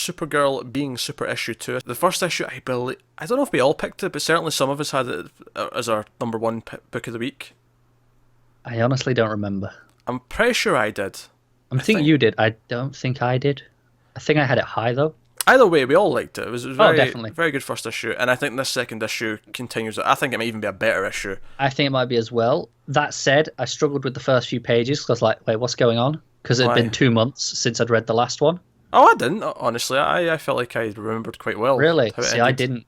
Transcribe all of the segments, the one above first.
Supergirl being Super Issue 2. The first issue, I believe, I don't know if we all picked it, but certainly some of us had it as our number one book of the week. I honestly don't remember. I'm pretty sure I did. I think you did. I don't think I did. I think I had it high though. Either way, we all liked it. It was very, definitely. very good first issue, and I think this second issue continues it. I think it might even be a better issue. I think it might be as well. That said, I struggled with the first few pages because I was like, wait, what's going on? Because it had been 2 months since I'd read the last one. Oh, I didn't, honestly. I felt like I remembered quite well. Really? See, I didn't.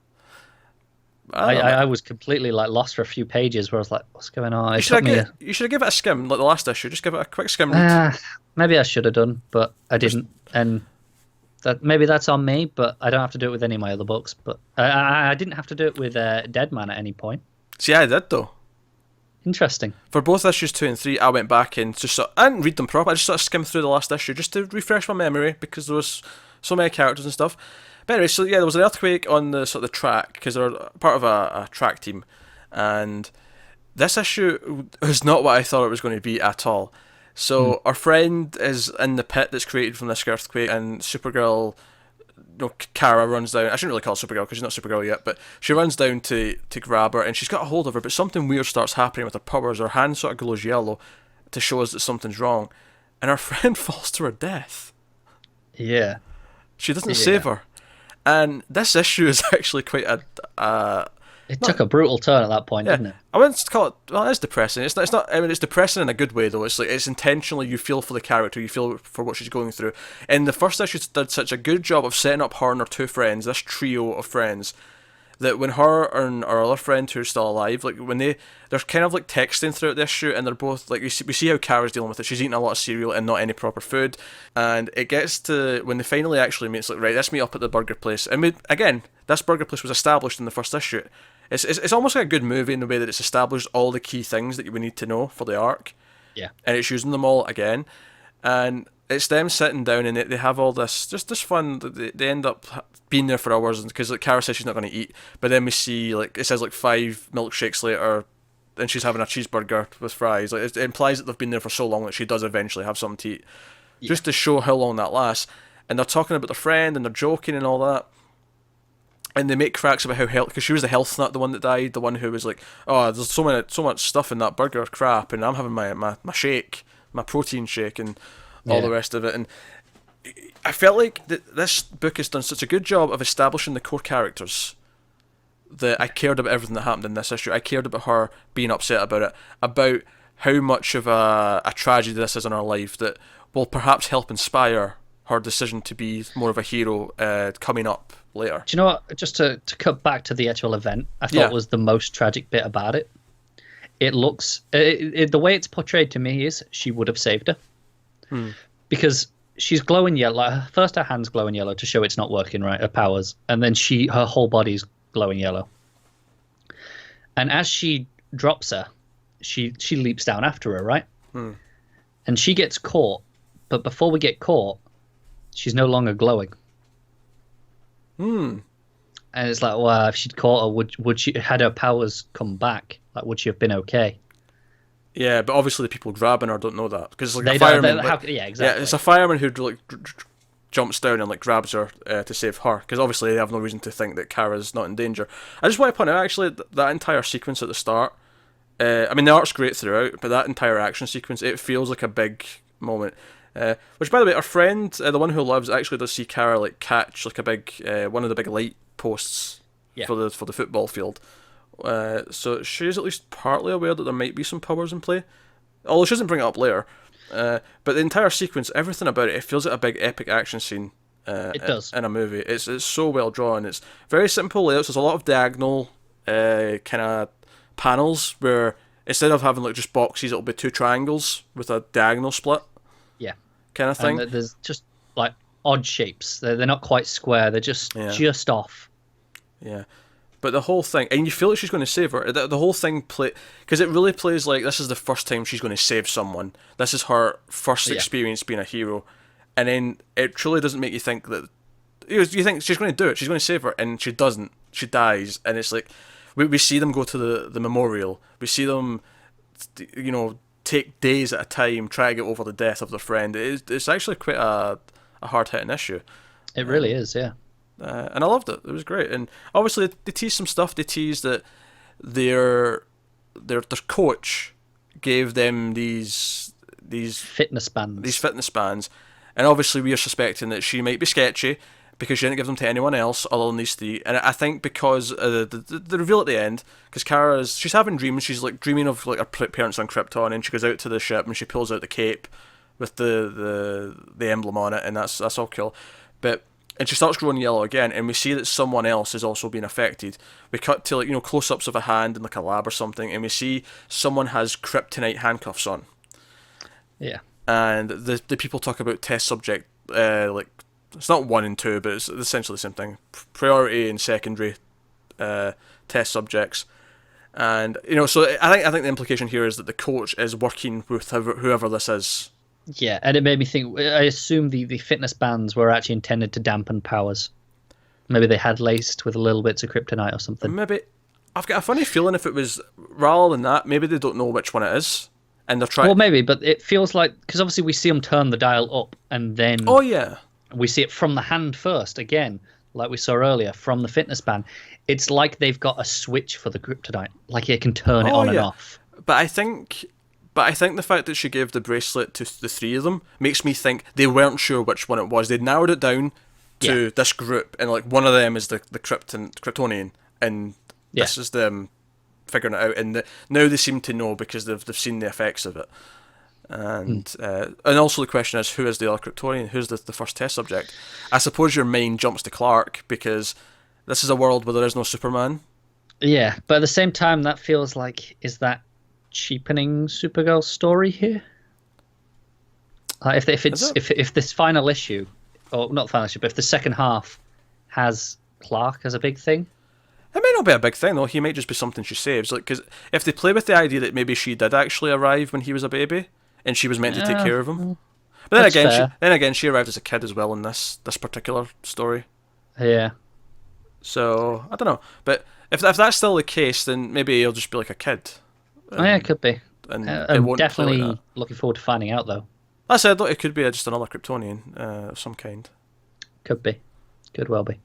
I was completely lost for a few pages where I was like, what's going on? You should have given it a skim, like the last issue. Just give it a quick skim read. Maybe I should have done, but I didn't. And maybe that's on me, but I don't have to do it with any of my other books. But I didn't have to do it with Dead Man at any point. See, I did, though. Interesting. For both issues 2 and 3, I went back and I didn't read them properly. I just sort of skimmed through the last issue just to refresh my memory because there was so many characters and stuff. But anyway, so yeah, there was an earthquake on the sort of the track because they're part of a track team, and this issue was not what I thought it was going to be at all. So our friend is in the pit that's created from this earthquake, and Supergirl, Kara runs down. I shouldn't really call her Supergirl because she's not Supergirl yet, but she runs down to grab her, and she's got a hold of her, but something weird starts happening with her powers. Her hand sort of glows yellow to show us that something's wrong, and our friend falls to her death. Yeah. She doesn't save her. And this issue is actually quite it took a brutal turn at that point, didn't it? I wouldn't call it. Well, it's depressing. It's not. I mean, it's depressing in a good way, though. It's like it's intentionally. You feel for the character. You feel for what she's going through. And the first issue did such a good job of setting up her and her two friends, this trio of friends, that when her and our other friend who's still alive, like when they're kind of like texting throughout this issue, and they're both like we see how Kara's dealing with it. She's eating a lot of cereal and not any proper food, and it gets to when they finally actually meet. It's like, right, let's meet up at the burger place. And again, this burger place was established in the first issue. It's almost like a good movie in the way that it's established all the key things that we need to know for the arc. Yeah. And it's using them all again, and it's them sitting down and they have all this fun. They end up being there for hours because like Kara says she's not going to eat, but then we see like it says like 5 milkshakes later, and she's having a cheeseburger with fries. Like it implies that they've been there for so long that she does eventually have something to eat, just to show how long that lasts. And they're talking about their friend and they're joking and all that. And they make cracks about how health, because she was the health nut, the one that died, the one who was like, oh, there's so much stuff in that burger crap, and I'm having my shake, my protein shake, and all the rest of it. And I felt like this book has done such a good job of establishing the core characters that I cared about everything that happened in this issue. I cared about her being upset about it, about how much of a tragedy this is in her life that will perhaps help inspire her decision to be more of a hero coming up later. Do you know what? Just to cut back to the actual event, I thought was the most tragic bit about it. It looks the way it's portrayed to me is she would have saved her because she's glowing yellow. Like, first, her hand's glowing yellow to show it's not working right, her powers, and then her whole body's glowing yellow. And as she drops her, she leaps down after her, right? And she gets caught, but before we get caught, she's no longer glowing. And it's like, well, if she'd caught her, would she had her powers come back? Like, would she have been okay? Yeah, but obviously the people grabbing her don't know that because like they a fireman. exactly. Yeah, it's a fireman who like jumps down and like grabs her to save her because obviously they have no reason to think that Kara's not in danger. I just want to point out actually that entire sequence at the start. I mean the art's great throughout, but that entire action sequence it feels like a big moment. Which, by the way, our friend, the one who lives, actually does see Kara like catch like a big one of the big light posts for the football field. So she's at least partly aware that there might be some powers in play, although she doesn't bring it up later. But the entire sequence, everything about it, it feels like a big epic action scene. It does in a movie. It's so well drawn. It's very simple layouts. There's a lot of diagonal kind of panels where instead of having like just boxes, it'll be 2 triangles with a diagonal split. Kind of thing. And there's just like odd shapes. They're not quite square. They're just off. Yeah. But the whole thing, and you feel like she's going to save her. The whole thing because it really plays like this is the first time she's going to save someone. This is her first experience being a hero, and then it truly doesn't make you think that you think she's going to do it. She's going to save her, and she doesn't. She dies, and it's like we see them go to the memorial. We see them, take days at a time try to get over the death of their friend. It's actually quite a hard hitting issue. It really is, yeah. And I loved it. It was great. And obviously they teased some stuff. They teased that their coach gave them these fitness bands. These fitness bands, and obviously we are suspecting that she might be sketchy because she didn't give them to anyone else other than these three. And I think because the reveal at the end, because she's having dreams. She's like dreaming of like her parents on Krypton, and she goes out to the ship and she pulls out the cape with the emblem on it, and that's all cool. And she starts growing yellow again, and we see that someone else is also being affected. We cut to like close-ups of a hand in like a lab or something, and we see someone has kryptonite handcuffs on. Yeah. And the people talk about test subject, like it's not 1 and 2, but it's essentially the same thing. Priority and secondary test subjects, and so I think the implication here is that the coach is working with whoever this is. Yeah, and it made me think. I assume the fitness bands were actually intended to dampen powers. Maybe they had laced with little bits of kryptonite or something. Maybe I've got a funny feeling if it was rather than that, maybe they don't know which one it is. And they're trying. Well, maybe, but it feels like because obviously we see them turn the dial up, and then we see it from the hand first again, like we saw earlier from the fitness band. It's like they've got a switch for the kryptonite, like it can turn it on and off. But I think the fact that she gave the bracelet to the three of them makes me think they weren't sure which one it was. They'd narrowed it down to this group, and like one of them is the Kryptonian, and this is them figuring it out, and now they seem to know because they've seen the effects of it, and also the question is, who is the other Kryptonian? Who's the first test subject? I suppose your mind jumps to Clark because this is a world where there is no Superman. Yeah, but at the same time, that feels like, is that cheapening Supergirl's story here? If this final issue, or not final issue, but if the second half has Clark as a big thing. It may not be a big thing though. He might just be something she saves. Like, because if they play with the idea that maybe she did actually arrive when he was a baby, and she was meant to take care of him, but then again, she arrived as a kid as well in this particular story. Yeah. So I don't know, but if that's still the case, then maybe he'll just be like a kid. Yeah, it could be. And I'm definitely looking forward to finding out though. I said it could be just another Kryptonian of some kind. Could be. Could well be.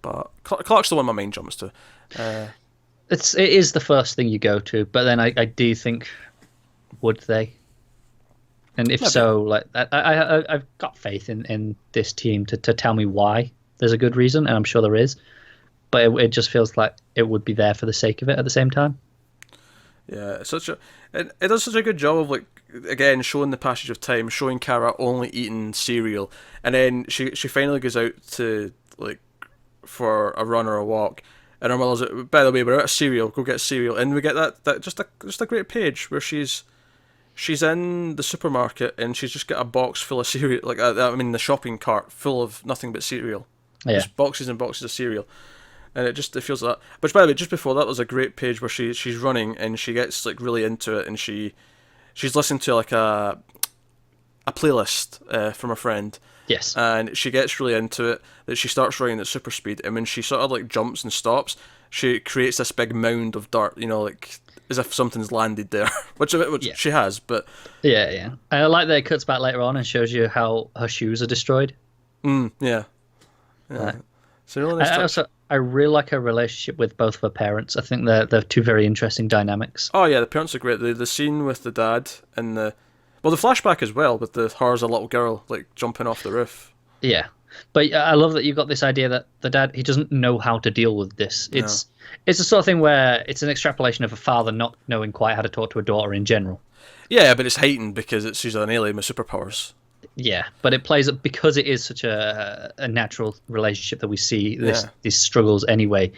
But Clark's the one my mind jumps to. It is the first thing you go to, but then I do think, would they? And if so, like I've got faith in this team to tell me why there's a good reason, and I'm sure there is. But it just feels like it would be there for the sake of it at the same time. Yeah, it does such a good job of like again showing the passage of time, showing Kara only eating cereal, and then she finally goes out to like for a run or a walk, and her mother's like, by the way, we're out of cereal, go get cereal, and we get that just a great page where she's in the supermarket and she's just got a box full of cereal, like the shopping cart full of nothing but cereal, just boxes and boxes of cereal, and it feels like that. But by the way, just before that was a great page where she's running and she gets like really into it, and she's listening to like a playlist from a friend. Yes. And she gets really into it, that she starts running at super speed, and when she sort of like jumps and stops, she creates this big mound of dirt, like as if something's landed there, which she has, but... Yeah. I like that it cuts back later on and shows you how her shoes are destroyed. Yeah. Right. So really nice I really like her relationship with both of her parents. I think they're two very interesting dynamics. Oh yeah, the parents are great. The scene with the dad and the flashback as well, with her as a little girl, like jumping off the roof. Yeah. But I love that you've got this idea that the dad, he doesn't know how to deal with this. It's the sort of thing where it's an extrapolation of a father not knowing quite how to talk to a daughter in general. Yeah, but it's heightened because she's an alien with superpowers. Yeah, but it plays because it is such a natural relationship that we see these struggles anyway.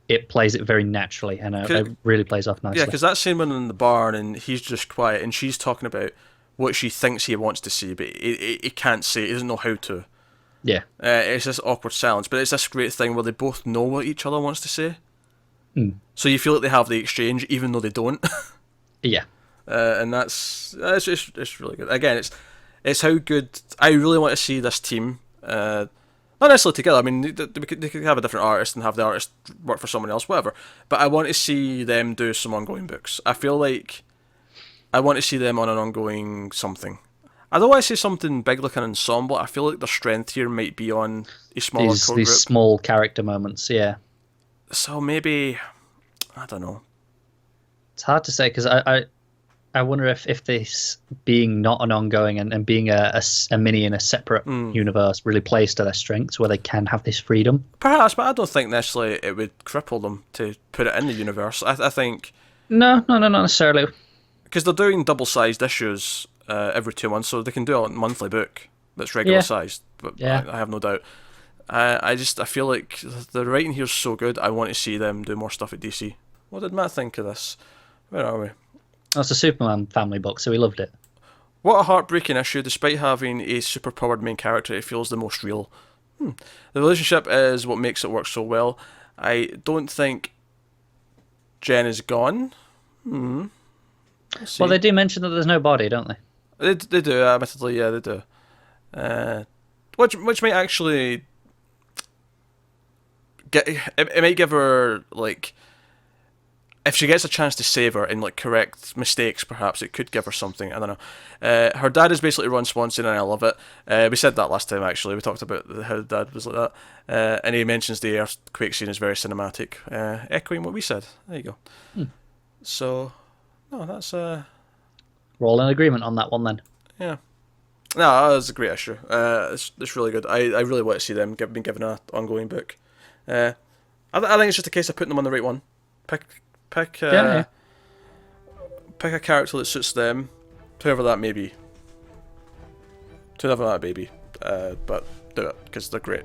It plays it very naturally, and it really plays off nicely. Yeah, because that scene when in the barn and he's just quiet and she's talking about what she thinks he wants to see, but he can't say. He doesn't know how to. Yeah. It's this awkward silence, but it's this great thing where they both know what each other wants to say. So you feel like they have the exchange, even though they don't. Yeah. And it's really good. Again, it's how good. I really want to see this team. Not necessarily together. I mean, they could have a different artist and have the artist work for someone else, whatever. But I want to see them do some ongoing books. I feel like I want to see them on an ongoing something. I don't want to say something big like an ensemble. I feel like their strength here might be on a smaller core These group. small character moments, yeah. So maybe, I don't know. It's hard to say because I wonder if this being not an ongoing and being a mini in a separate universe really plays to their strengths where they can have this freedom. Perhaps, but I don't think necessarily it would cripple them to put it in the universe. I think... No, not necessarily. Because they're doing double-sized issues every 2 months, so they can do a monthly book that's regular-sized. But I have no doubt. I feel like the writing here's so good, I want to see them do more stuff at DC. What did Matt think of this? Where are we? That's a Superman family book, so we loved it. What a heartbreaking issue. Despite having a superpowered main character, it feels the most real. The relationship is what makes it work so well. I don't think Jen is gone. Well, they do mention that there's no body, don't they? They do, admittedly, yeah, they do. Which might actually it might give her, like, if she gets a chance to save her and, like, correct mistakes, perhaps it could give her something. I don't know. Her dad is basically Ron Swanson, and I love it. We said that last time, actually. We talked about how dad was like that. And he mentions the earthquake scene is very cinematic, echoing what we said. There you go. So, no, that's... We're all in agreement on that one, then. Yeah. No, that was a great issue. It's really good. I really want to see them being given an ongoing book. I think it's just a case of putting them on the right one. Pick a character that suits them, whoever that may be. Whoever that may be. But do it, because they're great.